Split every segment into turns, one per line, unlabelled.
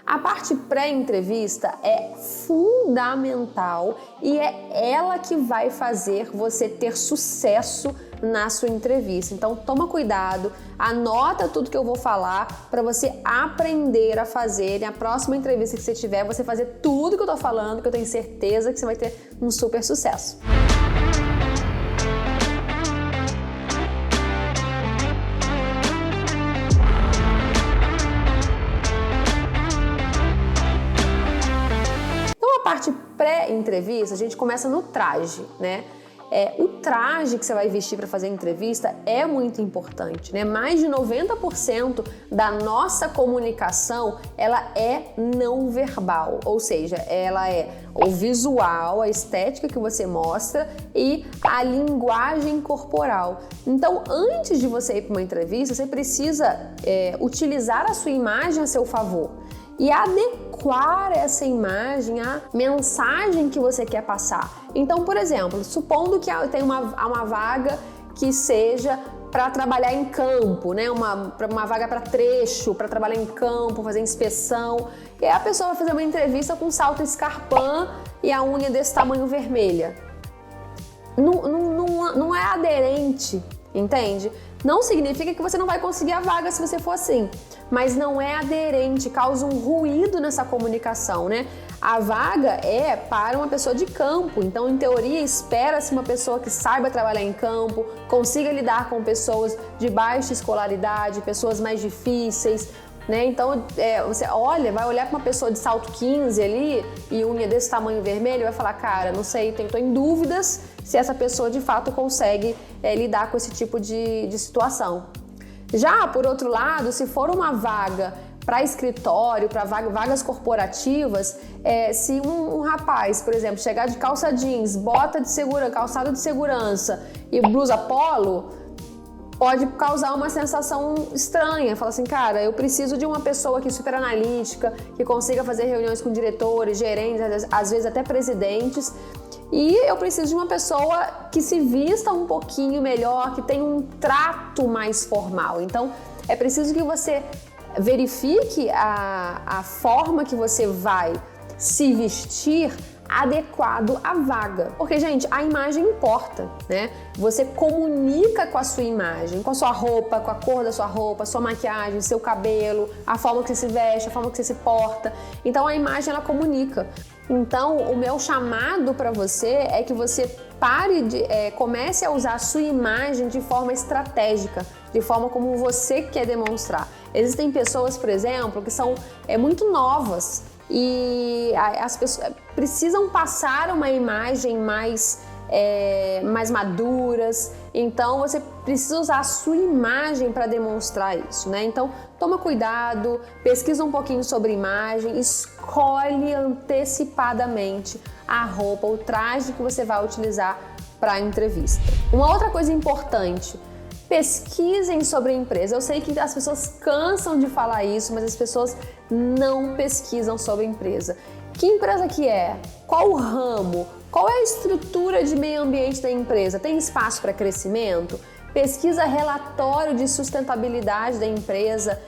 A parte pré-entrevista é fundamental e é ela que vai fazer você ter sucesso na sua entrevista. Então toma cuidado, anota tudo que eu vou falar para você aprender a fazer. Na próxima entrevista que você tiver, você fazer tudo que eu tô falando, que eu tenho certeza que você vai ter um super sucesso. Parte pré-entrevista, a gente começa no traje, né? O traje que você vai vestir para fazer a entrevista é muito importante, né? Mais de 90% da nossa comunicação, ela é não verbal, ou seja, ela é o visual, a estética que você mostra e a linguagem corporal. Então, antes de você ir para uma entrevista, você precisa utilizar a sua imagem a seu favor e adequar essa imagem à mensagem que você quer passar. Então, por exemplo, supondo que tem uma vaga que seja para trabalhar em campo, né? Uma vaga para trecho, para trabalhar em campo, fazer inspeção, e aí a pessoa vai fazer uma entrevista com salto escarpão e a unha desse tamanho vermelha. Não é aderente, entende? Não significa que você não vai conseguir a vaga se você for assim, mas não é aderente, causa um ruído nessa comunicação, né? A vaga é para uma pessoa de campo, então em teoria espera-se uma pessoa que saiba trabalhar em campo, consiga lidar com pessoas de baixa escolaridade, pessoas mais difíceis, né? Então você vai olhar para uma pessoa de salto 15 ali e unha desse tamanho vermelho e vai falar, cara, não sei, estou em dúvidas se essa pessoa de fato consegue lidar com esse tipo de situação. Já, por outro lado, se for uma vaga para escritório, para vagas corporativas, se um rapaz, por exemplo, chegar de calça jeans, bota de segurança, calçado de segurança e blusa polo, pode causar uma sensação estranha. Fala assim, cara, eu preciso de uma pessoa aqui super analítica, que consiga fazer reuniões com diretores, gerentes, às vezes até presidentes. E eu preciso de uma pessoa que se vista um pouquinho melhor, que tenha um trato mais formal. Então, é preciso que você verifique a forma que você vai se vestir adequado à vaga. Porque, gente, a imagem importa, né? Você comunica com a sua imagem, com a sua roupa, com a cor da sua roupa, sua maquiagem, seu cabelo, a forma que você se veste, a forma que você se porta. Então, a imagem, ela comunica. Então, o meu chamado para você é que você comece a usar a sua imagem de forma estratégica, de forma como você quer demonstrar. Existem pessoas, por exemplo, que são muito novas e as pessoas precisam passar uma imagem mais maduras, então você precisa usar a sua imagem para demonstrar isso, né? Então toma cuidado, pesquisa um pouquinho sobre imagem, escolhe antecipadamente a roupa, o traje que você vai utilizar para a entrevista. Uma outra coisa importante, pesquisem sobre a empresa. Eu sei que as pessoas cansam de falar isso, mas as pessoas não pesquisam sobre a empresa. Que empresa que é? Qual o ramo? Qual é a estrutura de meio ambiente da empresa? Tem espaço para crescimento? Pesquisa relatório de sustentabilidade da empresa.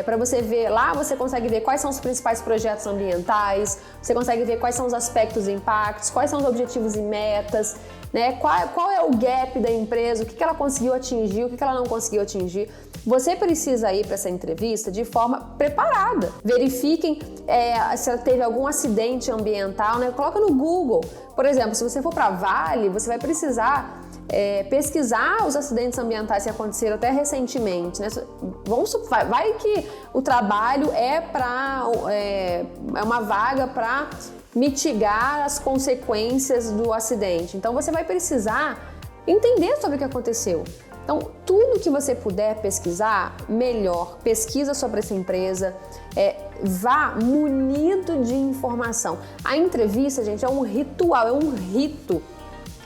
Para você ver, lá você consegue ver quais são os principais projetos ambientais, você consegue ver quais são os aspectos e impactos, quais são os objetivos e metas, né? Qual é o gap da empresa, o que ela conseguiu atingir, o que ela não conseguiu atingir. Você precisa ir para essa entrevista de forma preparada. Verifiquem se ela teve algum acidente ambiental, né? Coloca no Google. Por exemplo, se você for para Vale, você vai precisar pesquisar os acidentes ambientais que aconteceram até recentemente, né? Vai que o trabalho é uma vaga para mitigar as consequências do acidente. Então você vai precisar entender sobre o que aconteceu. Então, tudo que você puder pesquisar, melhor. Pesquisa sobre essa empresa, vá munido de informação. A entrevista, gente, é um ritual, é um rito.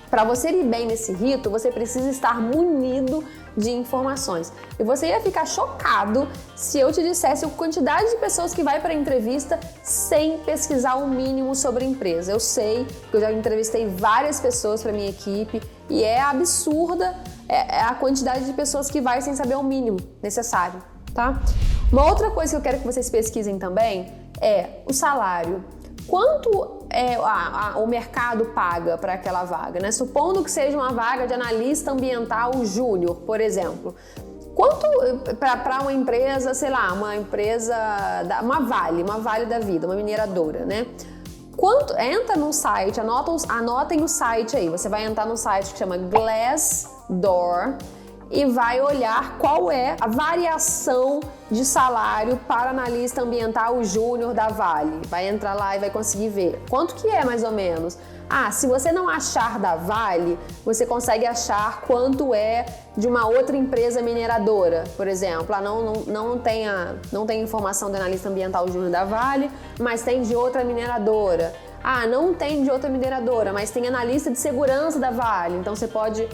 Para você ir bem nesse rito, você precisa estar munido de informações. E você ia ficar chocado se eu te dissesse a quantidade de pessoas que vai para a entrevista sem pesquisar o mínimo sobre a empresa. Eu sei, porque eu já entrevistei várias pessoas para minha equipe e é absurda a quantidade de pessoas que vai sem saber o mínimo necessário, tá? Uma outra coisa que eu quero que vocês pesquisem também é o salário. Quanto o mercado paga para aquela vaga, né? Supondo que seja uma vaga de analista ambiental júnior, por exemplo. Quanto para uma empresa, sei lá, uma Vale da vida, uma mineradora, né? Entra no site, anotem o site aí, você vai entrar no site que chama Glassdoor e vai olhar qual é a variação de salário para analista ambiental júnior da Vale. Vai entrar lá e vai conseguir ver quanto que é mais ou menos. Se você não achar da Vale, você consegue achar quanto é de uma outra empresa mineradora, por exemplo. Não tem informação do analista ambiental júnior da Vale, mas tem de outra mineradora. Não tem de outra mineradora, mas tem analista de segurança da Vale. Então você pode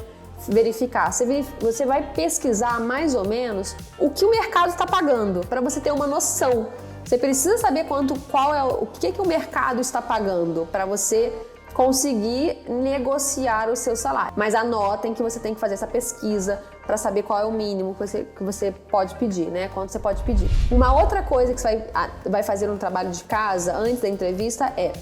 verificar. Você vai pesquisar mais ou menos o que o mercado está pagando, para você ter uma noção. Você precisa saber o que o mercado está pagando para você conseguir negociar o seu salário. Mas anotem que você tem que fazer essa pesquisa para saber qual é o mínimo que você pode pedir, né? Quanto você pode pedir. Uma outra coisa que você vai fazer um trabalho de casa antes da entrevista é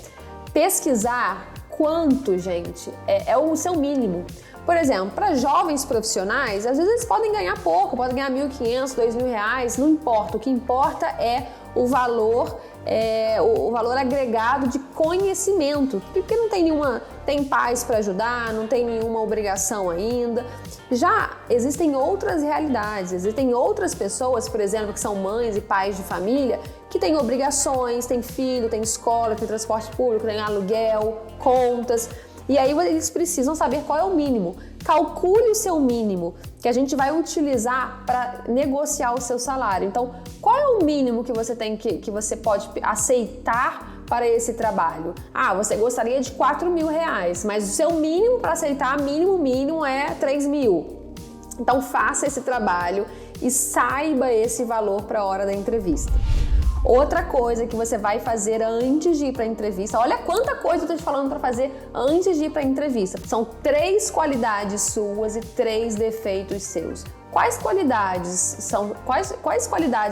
pesquisar quanto, gente, é o seu mínimo. Por exemplo, para jovens profissionais, às vezes eles podem ganhar pouco, podem ganhar R$1.500, R$2.000, não importa. O que importa é o valor agregado de conhecimento, porque não tem pais para ajudar, não tem nenhuma obrigação ainda. Já existem outras realidades, existem outras pessoas, por exemplo, que são mães e pais de família, que têm obrigações, têm filho, têm escola, têm transporte público, têm aluguel, contas. E aí eles precisam saber qual é o mínimo. Calcule o seu mínimo, que a gente vai utilizar para negociar o seu salário. Então, qual é o mínimo que você tem que você pode aceitar para esse trabalho? Você gostaria de R$4.000, mas o seu mínimo para aceitar, mínimo é R$3.000. Então, faça esse trabalho e saiba esse valor para a hora da entrevista. Outra coisa que você vai fazer antes de ir para a entrevista, olha quanta coisa eu estou te falando para fazer antes de ir para a entrevista. São 3 qualidades suas e 3 defeitos seus. Quais qualidades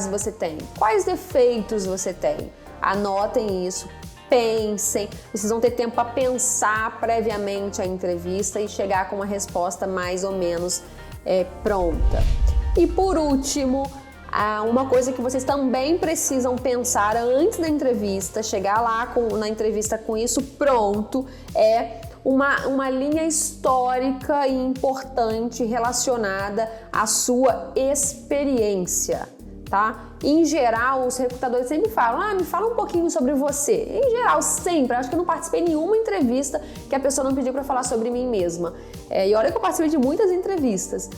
você tem? Quais defeitos você tem? Anotem isso, pensem. Vocês vão ter tempo para pensar previamente a entrevista e chegar com uma resposta mais ou menos pronta. E por último, uma coisa que vocês também precisam pensar antes da entrevista, chegar lá na entrevista com isso pronto, é uma linha histórica e importante relacionada à sua experiência, tá? Em geral, os recrutadores sempre falam, me fala um pouquinho sobre você. Em geral, sempre. Acho que eu não participei de nenhuma entrevista que a pessoa não pediu para falar sobre mim mesma. E olha que eu participei de muitas entrevistas.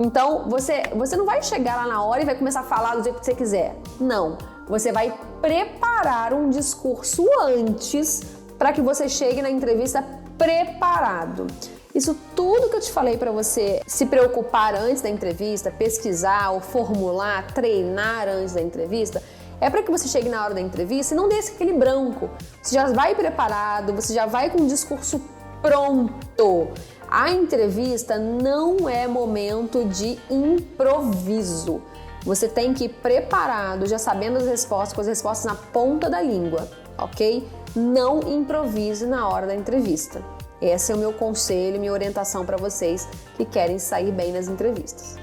Então, você não vai chegar lá na hora e vai começar a falar do jeito que você quiser. Não. Você vai preparar um discurso antes para que você chegue na entrevista preparado. Isso tudo que eu te falei para você se preocupar antes da entrevista, pesquisar ou formular, treinar antes da entrevista, é para que você chegue na hora da entrevista e não dê aquele branco. Você já vai preparado, você já vai com o discurso pronto. A entrevista não é momento de improviso. Você tem que ir preparado, já sabendo as respostas, com as respostas na ponta da língua, ok? Não improvise na hora da entrevista. Esse é o meu conselho, minha orientação para vocês que querem sair bem nas entrevistas.